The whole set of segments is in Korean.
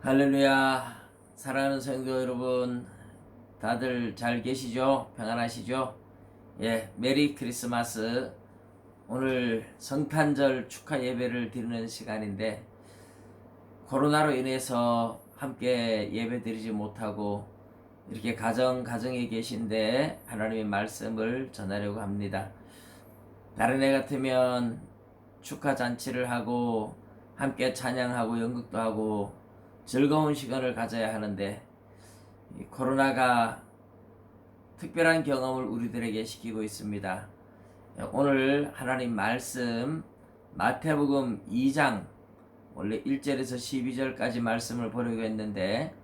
할렐루야. 사랑하는 성도 여러분, 다들 잘 계시죠? 평안하시죠? 예, 메리 크리스마스. 오늘 성탄절 축하 예배를 드리는 시간인데, 코로나로 인해서 함께 예배 드리지 못하고 이렇게 가정에 계신데 하나님의 말씀을 전하려고 합니다. 다른 애 같으면 축하 잔치를 하고 함께 찬양하고 연극도 하고 즐거운 시간을 가져야 하는데, 이 코로나가 특별한 경험을 우리들에게 시키고 있습니다. 오늘 하나님 말씀 마태복음 2장 원래 1절에서 12절까지 말씀을 보려고 했는데,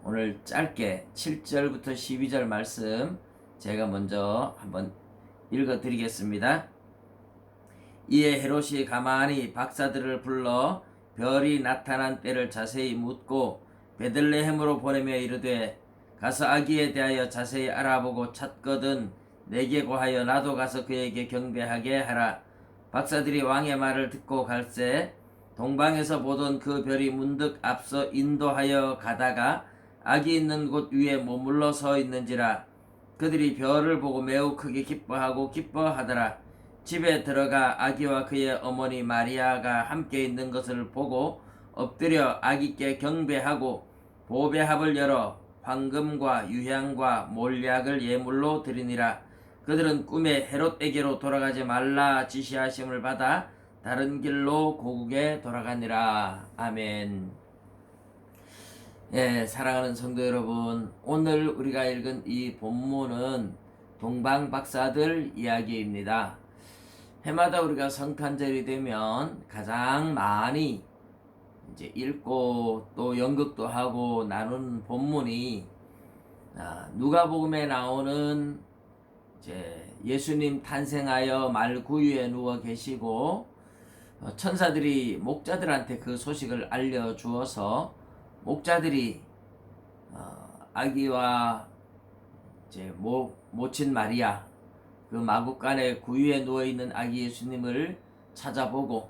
오늘 짧게 7절부터 12절 말씀 제가 먼저 한번 읽어 드리겠습니다. 이에 헤롯이 가만히 박사들을 불러 별이 나타난 때를 자세히 묻고 베들레헴으로 보내며 이르되, 가서 아기에 대하여 자세히 알아보고 찾거든 내게 고하여 나도 가서 그에게 경배하게 하라. 박사들이 왕의 말을 듣고 갈새 동방에서 보던 그 별이 문득 앞서 인도하여 가다가 아기 있는 곳 위에 머물러 서 있는지라. 그들이 별을 보고 매우 크게 기뻐하더라. 집에 들어가 아기와 그의 어머니 마리아가 함께 있는 것을 보고 엎드려 아기께 경배하고 보배합을 열어 황금과 유향과 몰약을 예물로 드리니라. 그들은 꿈에 헤롯에게로 돌아가지 말라 지시하심을 받아 다른 길로 고국에 돌아가니라. 아멘. 예, 사랑하는 성도 여러분, 오늘 우리가 읽은 이 본문은 동방박사들 이야기입니다. 해마다 우리가 성탄절이 되면 가장 많이 이제 읽고 또 연극도 하고 나누는 본문이 누가복음에 나오는 이제 예수님 탄생하여 말구유에 누워 계시고 천사들이 목자들한테 그 소식을 알려주어서 목자들이 아기와 이제 모친 마리아, 그 마구간에 구유에 누워있는 아기 예수님을 찾아보고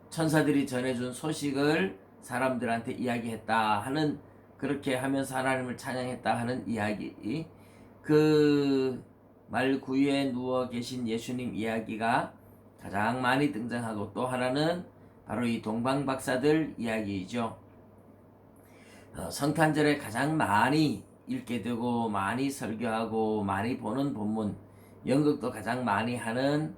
천사들이 전해준 소식을 사람들한테 이야기했다 하는, 그렇게 하면서 하나님을 찬양했다 하는 이야기, 그 말구유에 누워 계신 예수님 이야기가 가장 많이 등장하고, 또 하나는 바로 이 동방박사들 이야기이죠. 성탄절에 가장 많이 읽게 되고 많이 설교하고 많이 보는 본문, 연극도 가장 많이 하는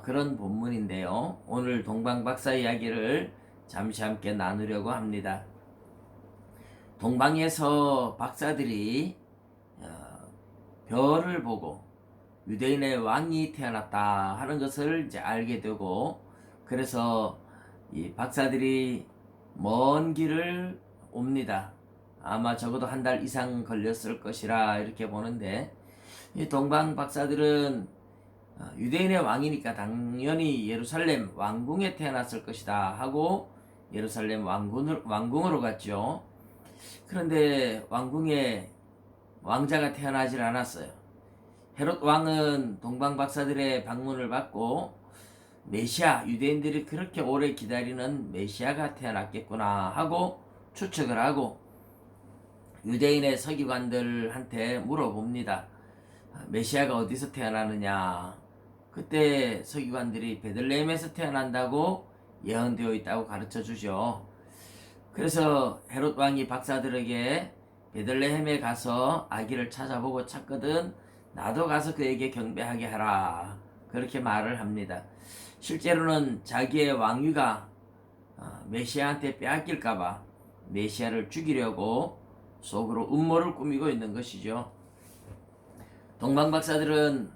그런 본문인데요. 오늘 동방박사 이야기를 잠시 함께 나누려고 합니다. 동방에서 박사들이 별을 보고 유대인의 왕이 태어났다 하는 것을 이제 알게 되고, 그래서 이 박사들이 먼 길을 옵니다. 아마 적어도 한 달 이상 걸렸을 것이라 이렇게 보는데, 이 동방 박사들은 유대인의 왕이니까 당연히 예루살렘 왕궁에 태어났을 것이다 하고 예루살렘 왕궁으로 갔죠. 그런데 왕궁에 왕자가 태어나질 않았어요. 헤롯 왕은 동방 박사들의 방문을 받고 메시아, 유대인들이 그렇게 오래 기다리는 메시아가 태어났겠구나 하고 추측을 하고 유대인의 서기관들한테 물어봅니다. 메시아가 어디서 태어나느냐. 그때 서기관들이 베들레헴에서 태어난다고 예언되어 있다고 가르쳐 주죠. 그래서 헤롯 왕이 박사들에게 베들레헴에 가서 아기를 찾아보고 찾거든 나도 가서 그에게 경배하게 하라, 그렇게 말을 합니다. 실제로는 자기의 왕위가 메시아한테 빼앗길까봐 메시아를 죽이려고 속으로 음모를 꾸미고 있는 것이죠. 동방박사들은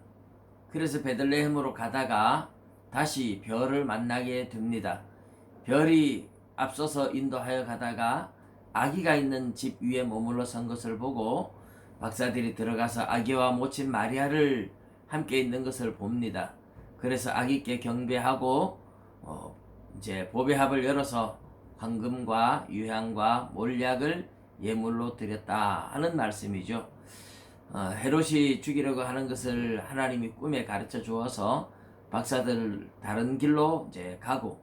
그래서 베들레헴으로 가다가 다시 별을 만나게 됩니다. 별이 앞서서 인도하여 가다가 아기가 있는 집 위에 머물러 선 것을 보고 박사들이 들어가서 아기와 모친 마리아를 함께 있는 것을 봅니다. 그래서 아기께 경배하고 이제 보배합을 열어서 황금과 유향과 몰약을 예물로 드렸다 하는 말씀이죠. 헤롯이 죽이려고 하는 것을 하나님이 꿈에 가르쳐 주어서 박사들 다른 길로 이제 가고,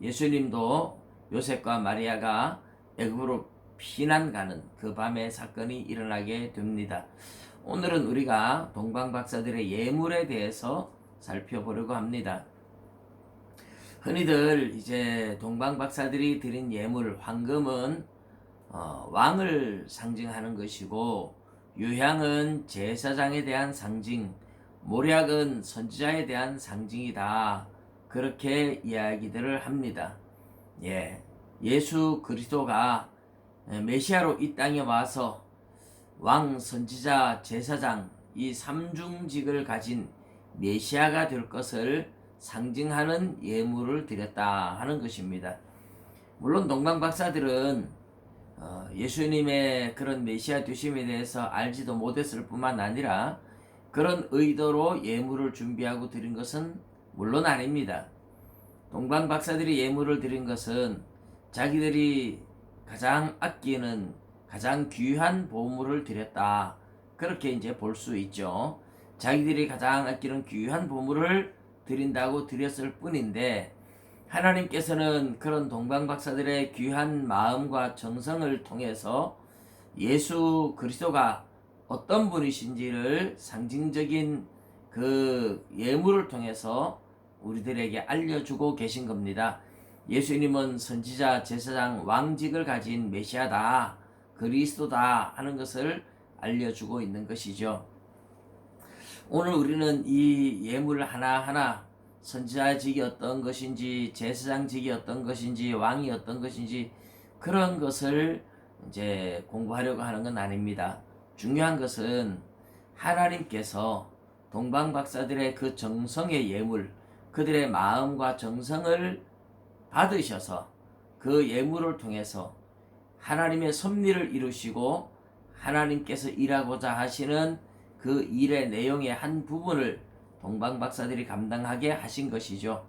예수님도 요셉과 마리아가 애굽으로 피난 가는 그 밤에 사건이 일어나게 됩니다. 오늘은 우리가 동방박사들의 예물에 대해서 살펴보려고 합니다. 흔히들 이제 동방박사들이 드린 예물, 황금은 왕을 상징하는 것이고, 유향은 제사장에 대한 상징, 몰약은 선지자에 대한 상징이다. 그렇게 이야기들을 합니다. 예수 그리스도가 메시아로 이 땅에 와서 왕, 선지자, 제사장 이 삼중직을 가진 메시아가 될 것을 상징하는 예물을 드렸다 하는 것입니다. 물론 동방박사들은 예수님의 그런 메시아 되심에 대해서 알지도 못했을 뿐만 아니라 그런 의도로 예물을 준비하고 드린 것은 물론 아닙니다. 동방박사들이 예물을 드린 것은 자기들이 가장 아끼는 가장 귀한 보물을 드렸다. 그렇게 이제 볼 수 있죠. 자기들이 가장 아끼는 귀한 보물을 드린다고 드렸을 뿐인데, 하나님께서는 그런 동방박사들의 귀한 마음과 정성을 통해서 예수 그리스도가 어떤 분이신지를 상징적인 그 예물을 통해서 우리들에게 알려주고 계신 겁니다. 예수님은 선지자, 제사장, 왕직을 가진 메시아다, 그리스도다 하는 것을 알려주고 있는 것이죠. 오늘 우리는 이 예물 하나하나, 선지자직이 어떤 것인지, 제사장직이 어떤 것인지, 왕이 어떤 것인지 그런 것을 이제 공부하려고 하는 건 아닙니다. 중요한 것은 하나님께서 동방박사들의 그 정성의 예물, 그들의 마음과 정성을 받으셔서 그 예물을 통해서 하나님의 섭리를 이루시고 하나님께서 일하고자 하시는 그 일의 내용의 한 부분을 동방박사들이 감당하게 하신 것이죠.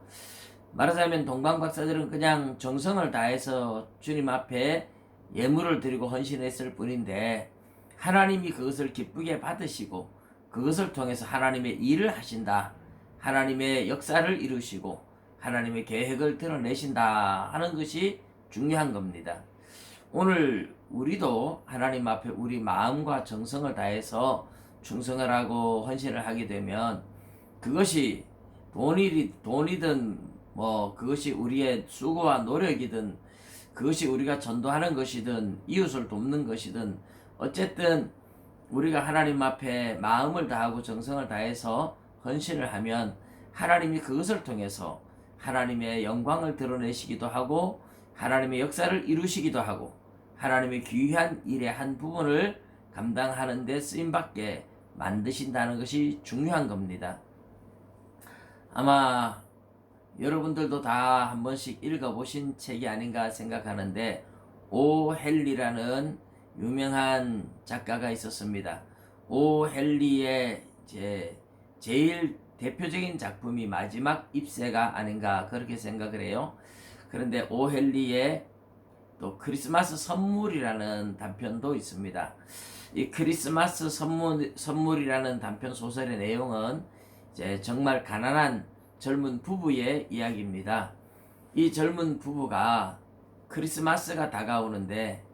말하자면 동방박사들은 그냥 정성을 다해서 주님 앞에 예물을 드리고 헌신했을 뿐인데, 하나님이 그것을 기쁘게 받으시고 그것을 통해서 하나님의 일을 하신다, 하나님의 역사를 이루시고 하나님의 계획을 드러내신다 하는 것이 중요한 겁니다. 오늘 우리도 하나님 앞에 우리 마음과 정성을 다해서 충성을 하고 헌신을 하게 되면, 그것이 돈이든 그것이 우리의 수고와 노력이든, 그것이 우리가 전도하는 것이든 이웃을 돕는 것이든, 어쨌든 우리가 하나님 앞에 마음을 다하고 정성을 다해서 헌신을 하면 하나님이 그것을 통해서 하나님의 영광을 드러내시기도 하고 하나님의 역사를 이루시기도 하고 하나님의 귀한 일의 한 부분을 감당하는 데 쓰임받게 만드신다는 것이 중요한 겁니다. 아마 여러분들도 다 한 번씩 읽어보신 책이 아닌가 생각하는데, 오 헨리라는 유명한 작가가 있었습니다. 오 헨리의 제일 대표적인 작품이 마지막 입새가 아닌가 그렇게 생각을 해요. 그런데 오 헨리의 또 크리스마스 선물이라는 단편도 있습니다. 이 크리스마스 선물이라는 단편 소설의 내용은 이제 정말 가난한 젊은 부부의 이야기입니다. 이 젊은 부부가 크리스마스가 다가오는데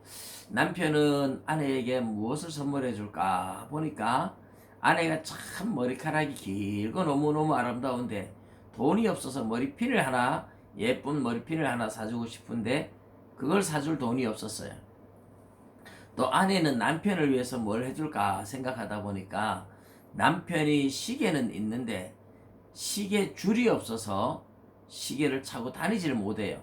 남편은 아내에게 무엇을 선물해 줄까 보니까 아내가 참 머리카락이 길고 너무너무 아름다운데 돈이 없어서 머리핀을 하나, 예쁜 머리핀을 하나 사주고 싶은데 그걸 사줄 돈이 없었어요. 또 아내는 남편을 위해서 뭘 해줄까 생각하다 보니까 남편이 시계는 있는데 시계 줄이 없어서 시계를 차고 다니지를 못해요.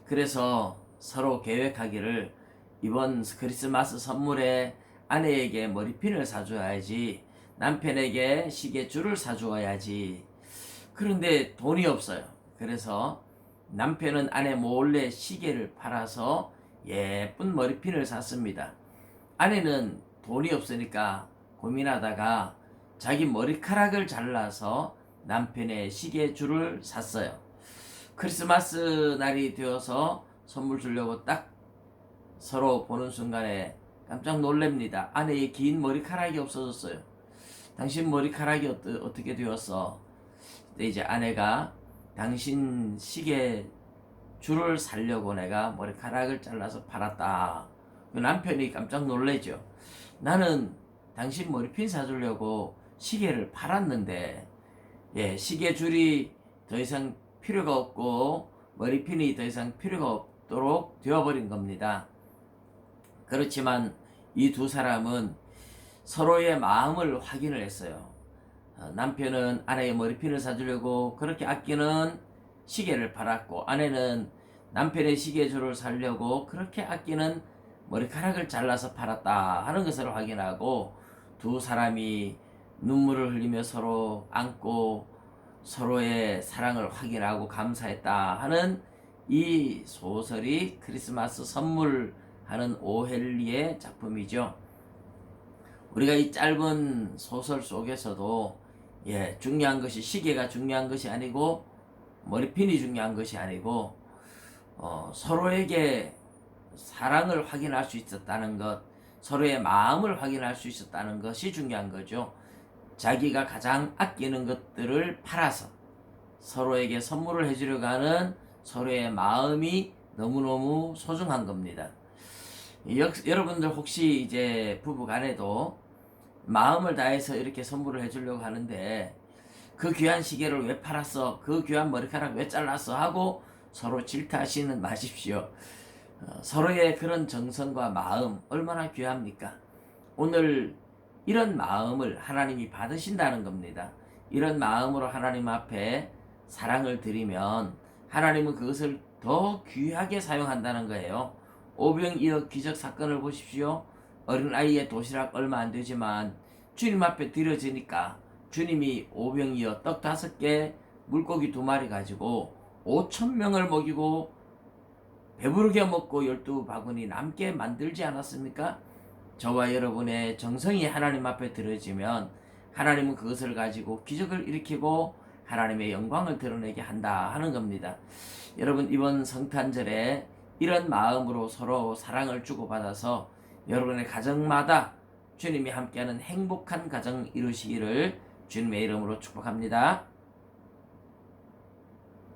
그래서 서로 계획하기를, 이번 크리스마스 선물에 아내에게 머리핀을 사줘야지, 남편에게 시계줄을 사주어야지. 그런데 돈이 없어요. 그래서 남편은 아내 몰래 시계를 팔아서 예쁜 머리핀을 샀습니다. 아내는 돈이 없으니까 고민하다가 자기 머리카락을 잘라서 남편의 시계줄을 샀어요. 크리스마스 날이 되어서 선물 주려고 딱 서로 보는 순간에 깜짝 놀랍니다. 아내의 긴 머리카락이 없어졌어요. 당신 머리카락이 어떻게 되었어? 근데 이제 아내가 당신 시계 줄을 살려고 내가 머리카락을 잘라서 팔았다. 그 남편이 깜짝 놀래죠. 나는 당신 머리핀 사주려고 시계를 팔았는데, 예, 시계 줄이 더 이상 필요가 없고 머리핀이 더 이상 필요가 없도록 되어버린 겁니다. 그렇지만 이 두 사람은 서로의 마음을 확인을 했어요. 남편은 아내의 머리핀을 사주려고 그렇게 아끼는 시계를 팔았고, 아내는 남편의 시계줄을 사려고 그렇게 아끼는 머리카락을 잘라서 팔았다 하는 것을 확인하고, 두 사람이 눈물을 흘리며 서로 안고 서로의 사랑을 확인하고 감사했다 하는 이 소설이 크리스마스 선물하는 오헬리의 작품이죠. 우리가 이 짧은 소설 속에서도 중요한 것이 시계가 중요한 것이 아니고 머리핀이 중요한 것이 아니고 서로에게 사랑을 확인할 수 있었다는 것, 서로의 마음을 확인할 수 있었다는 것이 중요한 거죠. 자기가 가장 아끼는 것들을 팔아서 서로에게 선물을 해주려고 하는 서로의 마음이 너무너무 소중한 겁니다. 여러분들 혹시 이제 부부간에도 마음을 다해서 이렇게 선물을 해주려고 하는데, 그 귀한 시계를 왜 팔았어? 그 귀한 머리카락 왜 잘랐어? 하고 서로 질타하시는 마십시오. 서로의 그런 정성과 마음 얼마나 귀합니까? 오늘 이런 마음을 하나님이 받으신다는 겁니다. 이런 마음으로 하나님 앞에 사랑을 드리면 하나님은 그것을 더 귀하게 사용한다는 거예요. 오병이어 기적 사건을 보십시오. 어린아이의 도시락 얼마 안 되지만 주님 앞에 드려지니까 주님이 오병이어 떡 5개 물고기 2마리 가지고 5,000명을 먹이고 배부르게 먹고 12바구니 남게 만들지 않았습니까? 저와 여러분의 정성이 하나님 앞에 드려지면 하나님은 그것을 가지고 기적을 일으키고 하나님의 영광을 드러내게 한다 하는 겁니다. 여러분, 이번 성탄절에 이런 마음으로 서로 사랑을 주고받아서 여러분의 가정마다 주님이 함께하는 행복한 가정 이루시기를 주님의 이름으로 축복합니다.